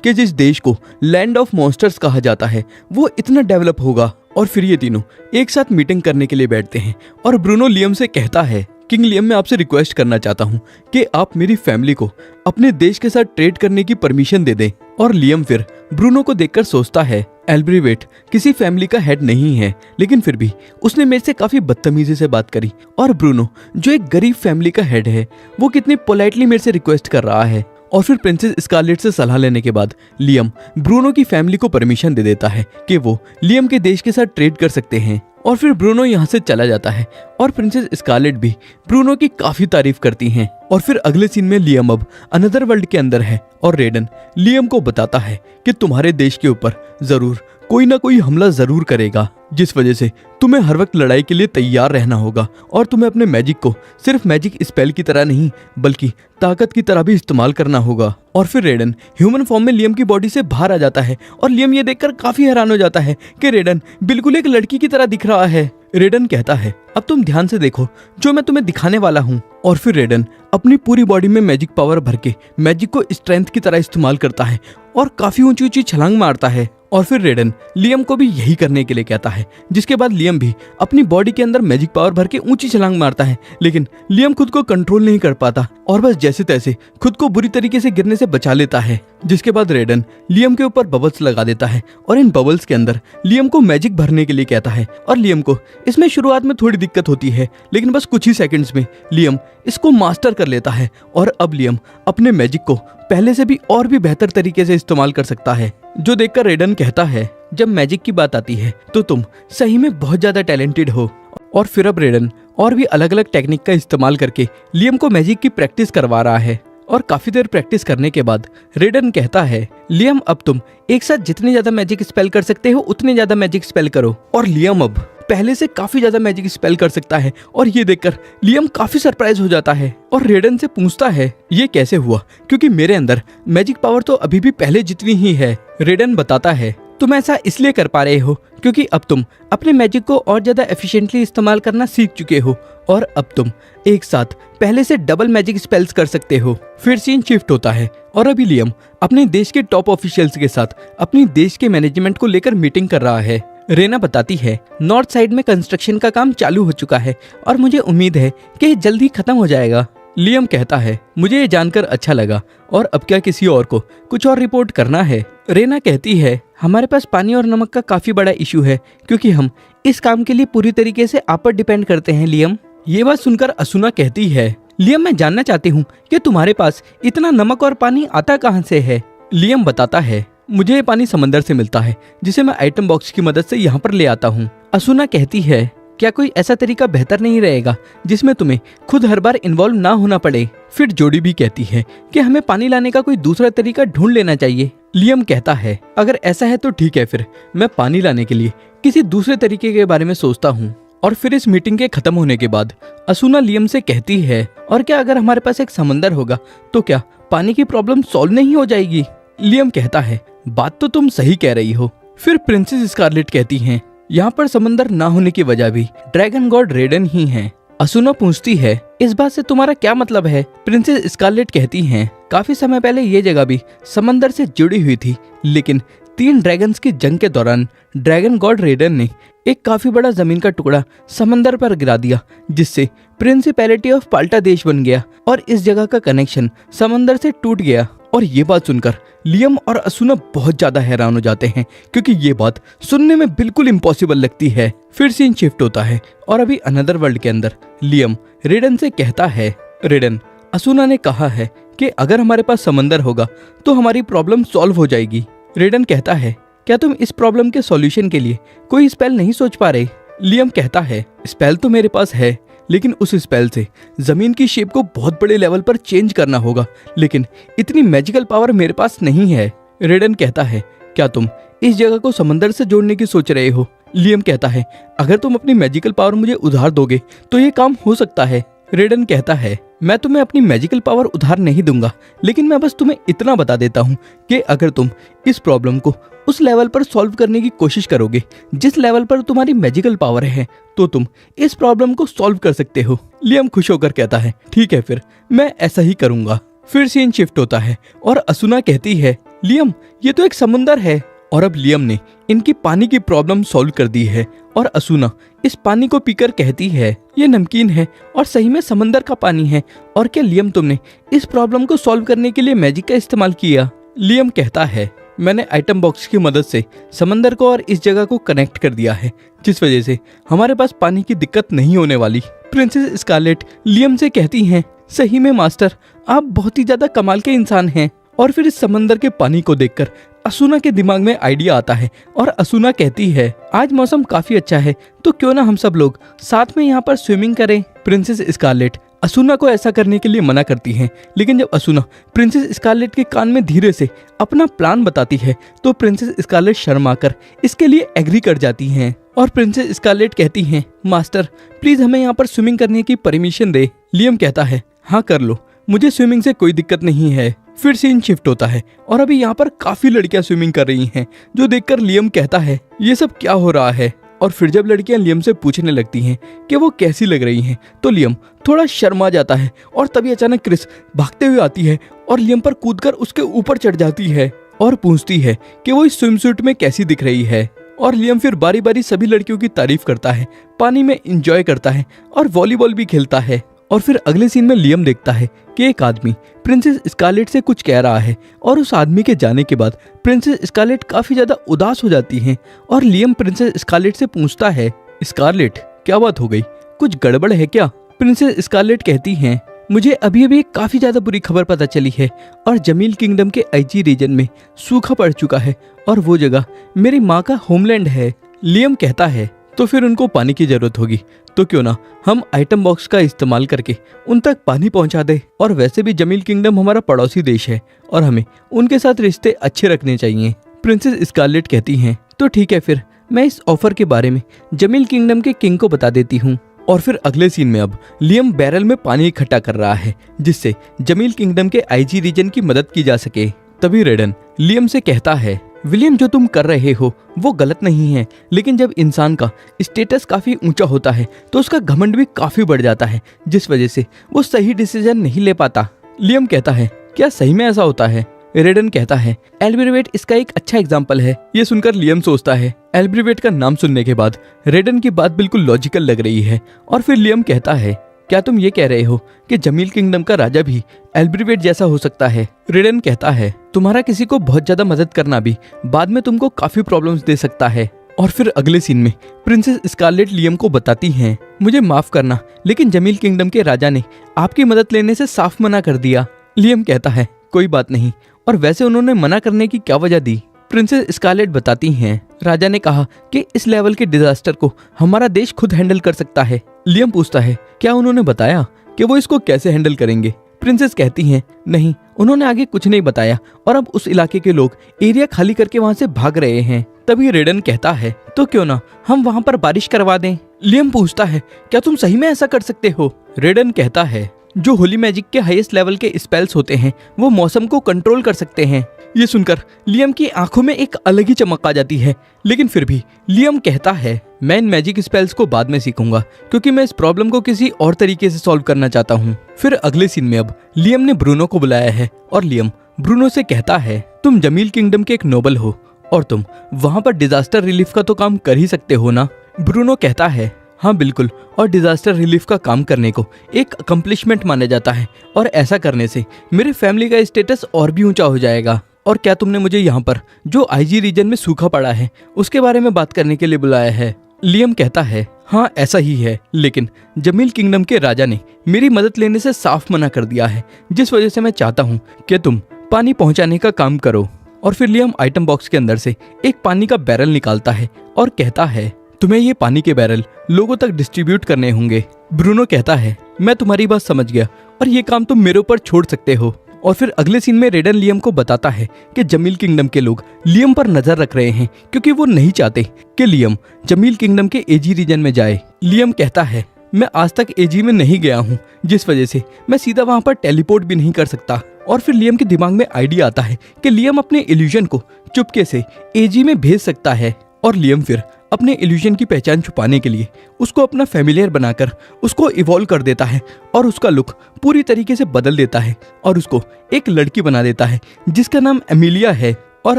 कि जिस देश को लैंड ऑफ मॉन्स्टर्स कहा जाता है वो इतना डेवलप होगा। और फिर ये तीनों एक साथ मीटिंग करने के लिए बैठते हैं और ब्रूनो लियम से कहता है, किंग लियम मैं आपसे रिक्वेस्ट करना चाहता हूँ कि आप मेरी फैमिली को अपने देश के साथ ट्रेड करने की परमिशन दे दें। और लियम फिर ब्रूनो को देखकर सोचता है, एल्ब्रीवेट किसी फैमिली का हेड नहीं है, लेकिन फिर भी उसने मेरे से काफी बदतमीजी से बात करी। और ब्रूनो जो एक गरीब फैमिली का हेड है वो कितने पोलाइटली मेरे से रिक्वेस्ट कर रहा है। और फिर प्रिंसेस स्कारलेट से सलाह लेने के बाद लियम ब्रूनो की फैमिली को परमिशन दे देता है कि वो लियम के देश के साथ ट्रेड कर सकते हैं। और फिर ब्रूनो यहाँ से चला जाता है और प्रिंसेस स्कारलेट भी ब्रूनो की काफी तारीफ करती हैं। और फिर अगले सीन में लियम अब अनदर वर्ल्ड के अंदर है और रेडन लियम को बताता है कि तुम्हारे देश के ऊपर जरूर कोई ना कोई हमला जरूर करेगा, जिस वजह से तुम्हें हर वक्त लड़ाई के लिए तैयार रहना होगा और तुम्हें अपने मैजिक को सिर्फ मैजिक स्पेल की तरह नहीं बल्कि ताकत की तरह भी इस्तेमाल करना होगा। और फिर रेडन ह्यूमन फॉर्म में लियम की बॉडी से बाहर आ जाता है और लियम ये देखकर काफी हैरान हो जाता है कि रेडन बिल्कुल एक लड़की की तरह दिख रहा है। रेडन कहता है, अब तुम ध्यान से देखो जो मैं तुम्हें दिखाने वाला हूँ। और फिर रेडन अपनी पूरी बॉडी में मैजिक पावर भर के मैजिक को स्ट्रेंथ की तरह इस्तेमाल करता है और काफी ऊंची ऊंची छलांग मारता है। और फिर रेडन लियम को भी यही करने के लिए कहता है, जिसके बाद लियम भी अपनी बॉडी के अंदर मैजिक पावर भर के ऊंची छलांग मारता है। लेकिन लियम खुद को कंट्रोल नहीं कर पाता और बस जैसे तैसे खुद को बुरी तरीके से गिरने से बचा लेता है। जिसके बाद रेडन लियम के ऊपर बबल्स लगा देता है और इन बबल्स के अंदर लियम को मैजिक भरने के लिए कहता है। और लियम को इसमें शुरुआत में थोड़ी दिक्कत होती है, लेकिन बस कुछ ही सेकंड्स में लियम इसको मास्टर कर लेता है और अब लियम अपने मैजिक को पहले से भी और भी बेहतर तरीके से इस्तेमाल कर सकता है। जो देखकर रेडन कहता है, जब मैजिक की बात आती है तो तुम सही में बहुत ज्यादा टैलेंटेड हो। और फिर अब रेडन और भी अलग अलग टेक्निक का इस्तेमाल करके लियम को मैजिक की प्रैक्टिस करवा रहा है। और काफी देर प्रैक्टिस करने के बाद रेडन कहता है, लियम अब तुम एक साथ जितने ज्यादा मैजिक स्पेल कर सकते हो उतने ज्यादा मैजिक स्पेल करो। और लियम अब पहले से काफी ज्यादा मैजिक स्पेल कर सकता है और ये देखकर लियम काफी सरप्राइज हो जाता है और रेडन से पूछता है, ये कैसे हुआ, क्योंकि मेरे अंदर मैजिक पावर तो अभी भी पहले जितनी ही है। रेडन बताता है, तुम ऐसा इसलिए कर पा रहे हो क्योंकि अब तुम अपने मैजिक को और ज्यादा एफिशिएंटली इस्तेमाल करना सीख चुके हो और अब तुम एक साथ पहले से डबल मैजिक स्पेल्स कर सकते हो। फिर सीन शिफ्ट होता है और अभी लियम अपने देश के टॉप ऑफिशियल्स के साथ अपनी देश के मैनेजमेंट को लेकर मीटिंग कर रहा है। रेना बताती है, नॉर्थ साइड में कंस्ट्रक्शन का काम चालू हो चुका है और मुझे उम्मीद है कि जल्दी खत्म हो जाएगा। लियम कहता है, मुझे ये जानकर अच्छा लगा और अब क्या किसी और को कुछ और रिपोर्ट करना है। रेना कहती है, हमारे पास पानी और नमक का काफी बड़ा इशू है क्योंकि हम इस काम के लिए पूरी तरीके से आप पर डिपेंड करते हैं। लियम ये बात सुनकर असुना कहती है, लियम मैं जानना चाहती हूँ कि तुम्हारे पास इतना नमक और पानी आता कहाँ से है। लियम बताता है, मुझे ये पानी समंदर से मिलता है जिसे मैं आइटम बॉक्स की मदद से यहाँ पर ले आता हूँ। असुना कहती है, क्या कोई ऐसा तरीका बेहतर नहीं रहेगा जिसमें तुम्हें खुद हर बार इन्वॉल्व ना होना पड़े। फिर जोडी भी कहती है कि हमें पानी लाने का कोई दूसरा तरीका ढूंढ लेना चाहिए। लियम कहता है, अगर ऐसा है तो ठीक है, फिर मैं पानी लाने के लिए किसी दूसरे तरीके के बारे में सोचता हूँ। और फिर इस मीटिंग के खत्म होने के बाद असुना लियम से कहती है, और क्या अगर हमारे पास एक समंदर होगा तो क्या पानी की प्रॉब्लम सॉल्व नहीं हो जाएगी। लियम कहता है, बात तो तुम सही कह रही हो। फिर प्रिंसेस स्कारलेट कहती हैं, यहाँ पर समंदर ना होने की वजह भी ड्रैगन गॉड रेडन ही है। असुना पूछती है, इस बात से तुम्हारा क्या मतलब है। प्रिंसेस स्कारलेट कहती हैं, काफी समय पहले ये जगह भी समंदर से जुड़ी हुई थी, लेकिन 3 ड्रैगन्स की जंग के दौरान ड्रैगन गॉड रेडन ने एक काफी बड़ा जमीन का टुकड़ा समंदर पर गिरा दिया, जिससे प्रिंसिपैलिटी ऑफ पाल्टा देश बन गया और इस जगह का कनेक्शन समंदर से टूट गया। और ये बात सुनकर लियम और असुना बहुत ज्यादा हैरान हो जाते हैं क्योंकि ये बात सुनने में बिल्कुल इम्पॉसिबल लगती है। फिर सीन शिफ्ट होता है और अभी अनदर वर्ल्ड के अंदर लियम रेडन से कहता है, रेडन असुना ने कहा है कि अगर हमारे पास समंदर होगा तो हमारी प्रॉब्लम सॉल्व हो जाएगी। रेडन कहता है, क्या तुम इस प्रॉब्लम के सॉल्यूशन के लिए कोई स्पेल नहीं सोच पा रहे। लियम कहता है, स्पेल तो मेरे पास है, लेकिन उस स्पेल से जमीन की शेप को बहुत बड़े लेवल पर चेंज करना होगा, लेकिन इतनी मैजिकल पावर मेरे पास नहीं है। रेडन कहता है, क्या तुम इस जगह को समंदर से जोड़ने की सोच रहे हो। लियम कहता है, अगर तुम अपनी मैजिकल पावर मुझे उधार दोगे तो ये काम हो सकता है। रेडन कहता है, मैं तुम्हें अपनी मैजिकल पावर उधार नहीं दूंगा, लेकिन मैं बस तुम्हें इतना बता देता हूँ कि अगर तुम इस प्रॉब्लम को उस लेवल पर सॉल्व करने की कोशिश करोगे जिस लेवल पर तुम्हारी मैजिकल पावर है, तो तुम इस प्रॉब्लम को सॉल्व कर सकते हो। लियम खुश होकर कहता है, ठीक है, फिर मैं ऐसा ही करूंगा। फिर सीन शिफ्ट होता है और असुना कहती है, लियम, ये तो एक समुंदर है। और अब लियम ने इनकी पानी की प्रॉब्लम सॉल्व कर दी है और असूना इस पानी को पीकर कहती है ये नमकीन है और सही में समंदर का पानी है। और क्या लियम, तुमने इस प्रॉब्लम को सॉल्व करने के लिए मैजिक का इस्तेमाल किया? लियम कहता है मैंने आइटम बॉक्स की मदद से समंदर को और इस जगह को कनेक्ट कर दिया है, जिस वजह से हमारे पास पानी की दिक्कत नहीं होने वाली। प्रिंसेस स्कारलेट लियम से कहती हैं सही में मास्टर, आप बहुत ही ज्यादा कमाल के इंसान हैं। और फिर इस समंदर के पानी को देखकर असूना के दिमाग में आइडिया आता है और असूना कहती है आज मौसम काफी अच्छा है, तो क्यों ना हम सब लोग साथ में यहाँ पर स्विमिंग करें। प्रिंसेस स्कारलेट असूना को ऐसा करने के लिए मना करती हैं, लेकिन जब असूना प्रिंसेस स्कारलेट के कान में धीरे से अपना प्लान बताती है तो प्रिंसेस स्कारलेट शर्माकर इसके लिए एग्री कर जाती हैं। और प्रिंसेस स्कारलेट कहती हैं मास्टर प्लीज हमें यहाँ पर स्विमिंग करने की परमिशन दे। लियम कहता है हाँ कर लो, मुझे स्विमिंग से कोई दिक्कत नहीं है। फिर सीन शिफ्ट होता है और अभी यहाँ पर काफी लड़कियां स्विमिंग कर रही हैं, जो देखकर लियम कहता है ये सब क्या हो रहा है। और फिर जब लड़कियां लियम से पूछने लगती हैं कि वो कैसी लग रही हैं, तो लियम थोड़ा शर्मा जाता है। और तभी अचानक क्रिस भागते हुए आती है और लियम पर कूदकर उसके ऊपर चढ़ जाती है और पूछती है कि वो इस स्विमसूट में कैसी दिख रही है। और लियम फिर बारी बारी सभी लड़कियों की तारीफ करता है, पानी में एंजॉय करता है और वॉलीबॉल भी खेलता है। और फिर अगले सीन में लियम देखता है कि एक आदमी प्रिंसेस स्कारलेट से कुछ कह रहा है और उस आदमी के जाने के बाद प्रिंसेस स्कारलेट काफी ज्यादा उदास हो जाती हैं। और लियम प्रिंसेस स्कारलेट से पूछता है स्कारलेट क्या बात हो गई, कुछ गड़बड़ है क्या? प्रिंसेस स्कारलेट कहती हैं मुझे अभी अभी काफी ज्यादा बुरी खबर पता चली है और जमील किंगडम के आईजी रीजन में सूखा पड़ चुका है और वो जगह मेरी माँ का होमलैंड है। लियम कहता है तो फिर उनको पानी की जरूरत होगी, तो क्यों ना हम आइटम बॉक्स का इस्तेमाल करके उन तक पानी पहुंचा दे। और वैसे भी जमील किंगडम हमारा पड़ोसी देश है और हमें उनके साथ रिश्ते अच्छे रखने चाहिए। प्रिंसेस स्कारलेट कहती हैं तो ठीक है, फिर मैं इस ऑफर के बारे में जमील किंगडम के किंग को बता देती हूँ। और फिर अगले सीन में अब लियम बैरल में पानी इकट्ठा कर रहा है जिससे जमील किंगडम के आईजी रीजन की मदद की जा सके। तभी रेडन लियम से कहता है विलियम जो तुम कर रहे हो वो गलत नहीं है, लेकिन जब इंसान का स्टेटस काफी ऊंचा होता है तो उसका घमंड भी काफी बढ़ जाता है, जिस वजह से वो सही डिसीजन नहीं ले पाता। लियम कहता है क्या सही में ऐसा होता है? रेडन कहता है एल्ब्रिवेट इसका एक अच्छा एग्जाम्पल है। ये सुनकर लियम सोचता है एल्ब्रिवेट का नाम सुनने के बाद रेडन की बात बिल्कुल लॉजिकल लग रही है। और फिर लियम कहता है क्या तुम ये कह रहे हो कि जमील किंगडम का राजा भी एल्ब्रिवेट जैसा हो सकता है? रेडन कहता है तुम्हारा किसी को बहुत ज्यादा मदद करना भी बाद में तुमको काफी प्रॉब्लम्स दे सकता है। और फिर अगले सीन में प्रिंसेस स्कारलेट लियम को बताती हैं मुझे माफ करना, लेकिन जमील किंगडम के राजा ने आपकी मदद लेने से साफ मना कर दिया। लियम कहता है कोई बात नहीं, और वैसे उन्होंने मना करने की क्या वजह दी? प्रिंसेस स्कारलेट बताती हैं राजा ने कहा कि इस लेवल के डिजास्टर को हमारा देश खुद हैंडल कर सकता है। लियम पूछता है क्या उन्होंने बताया कि वो इसको कैसे हैंडल करेंगे? प्रिंसेस कहती हैं नहीं, उन्होंने आगे कुछ नहीं बताया और अब उस इलाके के लोग एरिया खाली करके वहाँ से भाग रहे हैं। तभी रेडन कहता है तो क्यों ना हम वहाँ पर बारिश करवा दें। लियम पूछता है क्या तुम सही में ऐसा कर सकते हो? रेडन कहता है जो होली मैजिक के हाईएस्ट लेवल के स्पेल्स होते हैं वो मौसम को कंट्रोल कर सकते हैं। ये सुनकर लियम की आंखों में एक अलग ही चमक आ जाती है, लेकिन फिर भी लियम कहता है मैं इन मैजिक स्पेल्स को बाद में सीखूंगा क्योंकि मैं इस प्रॉब्लम को किसी और तरीके से सॉल्व करना चाहता हूँ। फिर अगले सीन में अब लियम ने ब्रूनो को बुलाया है और लियम ब्रूनो से कहता है तुम जमील किंगडम के एक नोबल हो और तुम वहाँ पर डिजास्टर रिलीफ का तो काम कर ही सकते हो ना? ब्रूनो कहता है हाँ बिल्कुल, और डिजास्टर रिलीफ का काम करने को एक अकम्पलिशमेंट माना जाता है और ऐसा करने से मेरे फैमिली का स्टेटस और भी ऊंचा हो जाएगा। और क्या तुमने मुझे यहाँ पर जो आईजी रीजन में सूखा पड़ा है उसके बारे में बात करने के लिए बुलाया है? लियम कहता है हाँ ऐसा ही है, लेकिन जमील किंगडम के राजा ने मेरी मदद लेने से साफ मना कर दिया है, जिस वजह से मैं चाहता हूँ कि तुम पानी पहुँचाने का काम करो। और फिर लियम आइटम बॉक्स के अंदर से एक पानी का बैरल निकालता है और कहता है तुम्हें ये पानी के बैरल लोगों तक डिस्ट्रीब्यूट करने होंगे। ब्रूनो कहता है मैं तुम्हारी बात समझ गया और ये काम तुम मेरे ऊपर छोड़ सकते हो। और फिर अगले सीन में रेडन लियम को बताता है कि जमील किंगडम के लोग लियम पर नजर रख रहे हैं क्योंकि वो नहीं चाहते कि लियम जमील किंगडम के एजी रीजन में जाए। लियम कहता है मैं आज तक एजी में नहीं गया हूँ, जिस वजह से मैं सीधा वहाँ पर टेलीपोर्ट भी नहीं कर सकता। और फिर लियम के दिमाग में आइडिया आता है कि लियम अपने इल्यूजन को चुपके से एजी में भेज सकता है। और लियम फिर अपने इल्यूजन की पहचान छुपाने के लिए उसको अपना फैमिलियर बनाकर उसको इवॉल्व कर देता है और उसका लुक पूरी तरीके से बदल देता है और उसको एक लड़की बना देता है जिसका नाम एमिलिया है। और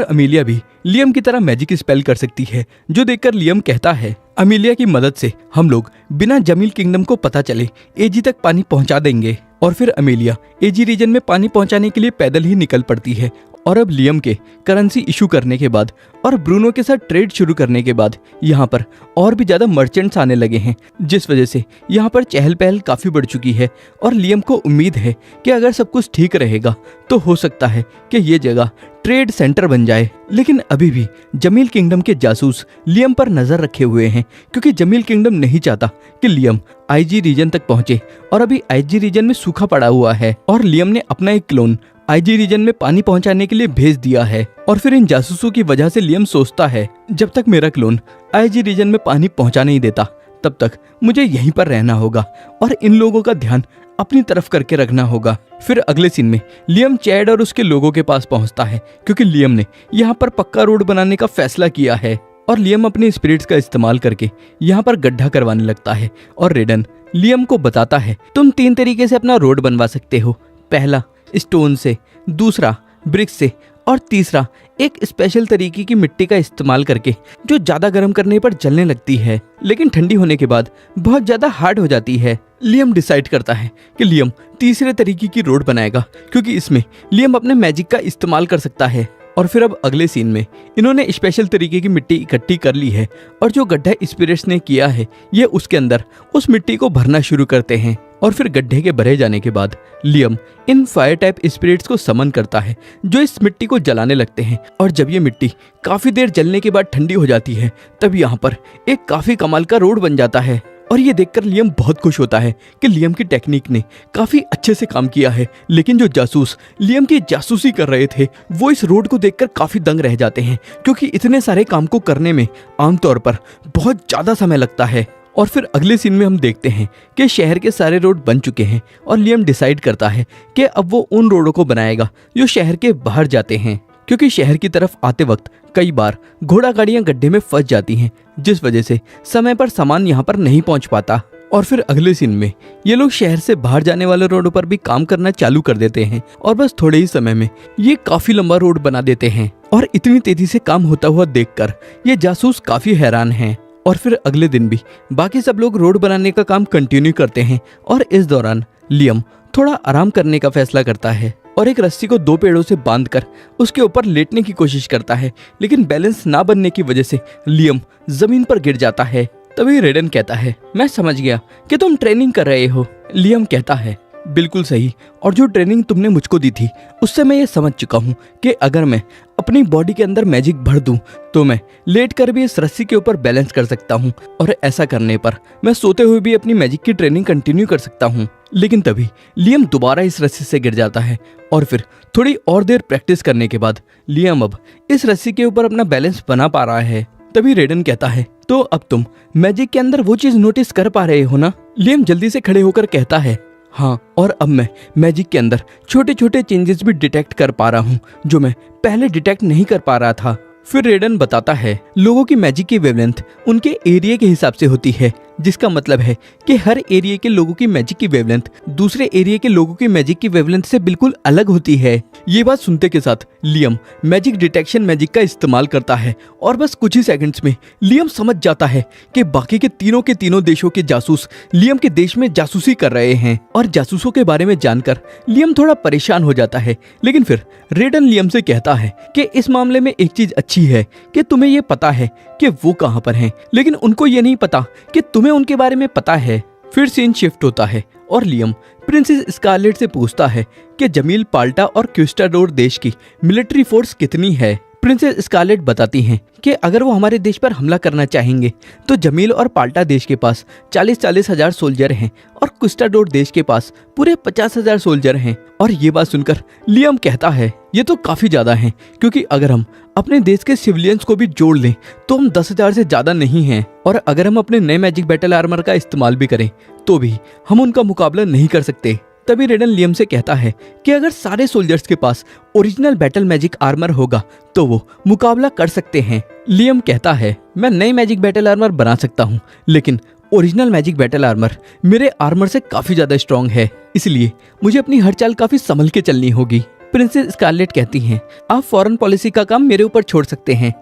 अमीलिया भी लियम की तरह मैजिक स्पेल कर सकती है, जो देखकर लियम कहता है अमीलिया की मदद से हम लोग बिना जमील किंगडम को पता चले एजी तक पानी पहुंचा देंगे। और फिर अमीलिया एजी रीजन में पानी पहुंचाने के लिए पैदल ही निकल पड़ती है। और अब लियम के करेंसी इशू करने के बाद और ब्रूनो के साथ ट्रेड शुरू करने के बाद यहाँ पर और भी ज्यादा मर्चेंट्स आने लगे हैं, जिस वजह से यहाँ पर चहल पहल काफी बढ़ चुकी है। और लियम को उम्मीद है कि अगर सब कुछ ठीक रहेगा तो हो सकता है कि ये जगह ट्रेड सेंटर बन जाए। लेकिन अभी भी जमील किंगडम के जासूस लियम पर नजर रखे हुए हैं, क्योंकि जमील किंगडम नहीं चाहता कि लियम आईजी रीजन तक पहुंचे। और अभी आईजी रीजन में सूखा पड़ा हुआ है और लियम ने अपना एक क्लोन आईजी रीजन में पानी पहुंचाने के लिए भेज दिया है। और फिर इन जासूसों की वजह से लियम सोचता है जब तक मेरा क्लोन आईजी रीजन में पानी पहुंचा नहीं देता तब तक मुझे यहीं पर रहना होगा और इन लोगों का ध्यान अपनी तरफ करके रखना होगा। फिर अगले सीन में लियम चैड और उसके लोगों के पास पहुंचता है, क्योंकि लियम ने यहाँ पर पक्का रोड बनाने का फैसला किया है। और लियम अपने स्पिरिट्स का इस्तेमाल करके यहाँ पर गड्ढा करवाने लगता है। और रेडन लियम को बताता है तुम 3 तरीके से अपना रोड बनवा सकते हो, पहला स्टोन से, दूसरा ब्रिक्स से और तीसरा एक स्पेशल तरीके की मिट्टी का इस्तेमाल करके जो ज्यादा गर्म करने पर जलने लगती है लेकिन ठंडी होने के बाद बहुत ज्यादा हार्ड हो जाती है। लियम डिसाइड करता है कि लियम तीसरे तरीके की रोड बनाएगा, क्योंकि इसमें लियम अपने मैजिक का इस्तेमाल कर सकता है। और फिर अब अगले सीन में इन्होंने स्पेशल तरीके की मिट्टी इकट्ठी कर ली है और जो गड्ढा स्पिरिट्स ने किया है ये उसके अंदर उस मिट्टी को भरना शुरू करते हैं। और फिर गड्ढे के भरे जाने के बाद Liam in fire type spirits को समन करता है जो इस मिट्टी को जलाने लगते हैं। और जब ये मिट्टी काफी देर जलने के बाद ठंडी हो जाती है तब यहाँ पर एक काफी कमाल का रोड बन जाता है। और ये देखकर लियम बहुत खुश होता है कि लियम की टेक्निक ने काफी अच्छे से काम किया है। लेकिन जो जासूस लियम की जासूसी कर रहे थे वो इस रोड को देखकर काफी दंग रह जाते हैं, क्योंकि इतने सारे काम को करने में आमतौर पर बहुत ज्यादा समय लगता है। और फिर अगले सीन में हम देखते हैं कि शहर के सारे रोड बन चुके हैं और लियम डिसाइड करता है कि अब वो उन रोडों को बनाएगा जो शहर के बाहर जाते हैं, क्योंकि शहर की तरफ आते वक्त कई बार घोड़ा गाड़ियां गड्ढे में फंस जाती हैं, जिस वजह से समय पर सामान यहाँ पर नहीं पहुँच पाता। और फिर अगले सीन में ये लोग शहर से बाहर जाने वाले रोडों पर भी काम करना चालू कर देते हैं और बस थोड़े ही समय में ये काफी लंबा रोड बना देते हैं। और इतनी तेजी से काम होता हुआ देखकर ये जासूस काफी हैरान हैं। और फिर अगले दिन भी बाकी सब लोग रोड बनाने का काम कंटिन्यू करते हैं और इस दौरान लियम थोड़ा आराम करने का फैसला करता है और एक रस्सी को 2 पेड़ों से बांधकर उसके ऊपर लेटने की कोशिश करता है, लेकिन बैलेंस ना बनने की वजह से लियम जमीन पर गिर जाता है। तभी रेडन कहता है मैं समझ गया कि तुम ट्रेनिंग कर रहे हो। लियम कहता है बिल्कुल सही, और जो ट्रेनिंग तुमने मुझको दी थी उससे मैं ये समझ चुका हूँ कि अगर मैं अपनी बॉडी के अंदर मैजिक भर दूं तो मैं लेट कर भी इस रस्सी के ऊपर बैलेंस कर सकता हूँ और ऐसा करने पर मैं सोते हुए भी अपनी मैजिक की ट्रेनिंग कंटिन्यू कर सकता हूँ। लेकिन तभी लियम दोबारा इस रस्सी से गिर जाता है और फिर थोड़ी और देर प्रैक्टिस करने के बाद लियम अब इस रस्सी के ऊपर अपना बैलेंस बना पा रहा है। तभी रेडन कहता है तो अब तुम मैजिक के अंदर वो चीज नोटिस कर पा रहे हो ना? लियम जल्दी से खड़े होकर कहता है हाँ, और अब मैं मैजिक के अंदर छोटे छोटे चेंजेस भी डिटेक्ट कर पा रहा हूँ जो मैं पहले डिटेक्ट नहीं कर पा रहा था। फिर रेडन बताता है लोगों की मैजिक की वेवलेंथ उनके एरिया के हिसाब से होती है, जिसका मतलब है कि हर एरिया के लोगों की मैजिक की वेवलेंथ दूसरे एरिया के लोगों की मैजिक की वेवलेंथ से बिल्कुल अलग होती है। ये बात सुनते के साथ लियम मैजिक डिटेक्शन मैजिक का इस्तेमाल करता है और बस कुछ ही सेकंड्स में लियम समझ जाता है कि बाकी के तीनों देशों के जासूस लियम के देश में जासूसी कर रहे हैं। और जासूसों के बारे में जानकर लियम थोड़ा परेशान हो जाता है, लेकिन फिर रेडन लियम से कहता है कि इस मामले में एक चीज अच्छी है कि तुम्हें ये पता है कि वो कहाँ पर हैं, लेकिन उनको ये नहीं पता कि तुम्हें उनके बारे में पता है। फिर सीन शिफ्ट होता है और लियम प्रिंसेस स्कारलेट से पूछता है कि जमील पाल्टा और क्विस्टाडोर देश की मिलिट्री फोर्स कितनी है। प्रिंसेस स्कारलेट बताती हैं कि अगर वो हमारे देश पर हमला करना चाहेंगे तो जमील और पाल्टा देश के पास 40-40 हजार सोल्जर हैं और क्विस्टाडोर देश के पास पूरे 50,000 सोल्जर हैं। और ये बात सुनकर लियम कहता है ये तो काफी ज्यादा हैं, क्योंकि अगर हम अपने देश के सिविलियंस को भी जोड़ लें तो हम 10,000 से ज्यादा नहीं हैं, और अगर हम अपने नए मैजिक बैटल आर्मर का इस्तेमाल भी करें तो भी हम उनका मुकाबला नहीं कर सकते। तभी रेडन लियम से कहता है कि अगर सारे सोल्जर्स के पास ओरिजिनल बैटल मैजिक आर्मर होगा तो वो मुकाबला कर सकते हैं। लियम कहता है, मैं नई मैजिक बैटल आर्मर बना सकता हूँ, लेकिन ओरिजिनल मैजिक बैटल आर्मर मेरे आर्मर से काफी ज्यादा स्ट्रॉन्ग है, इसलिए मुझे अपनी हर चाल काफी संभल के चलनी होगी। प्रिंसेस स्कारलेट कहती हैं, आप फॉरेन पॉलिसी का काम मेरे ऊपर छोड़ सकते हैं,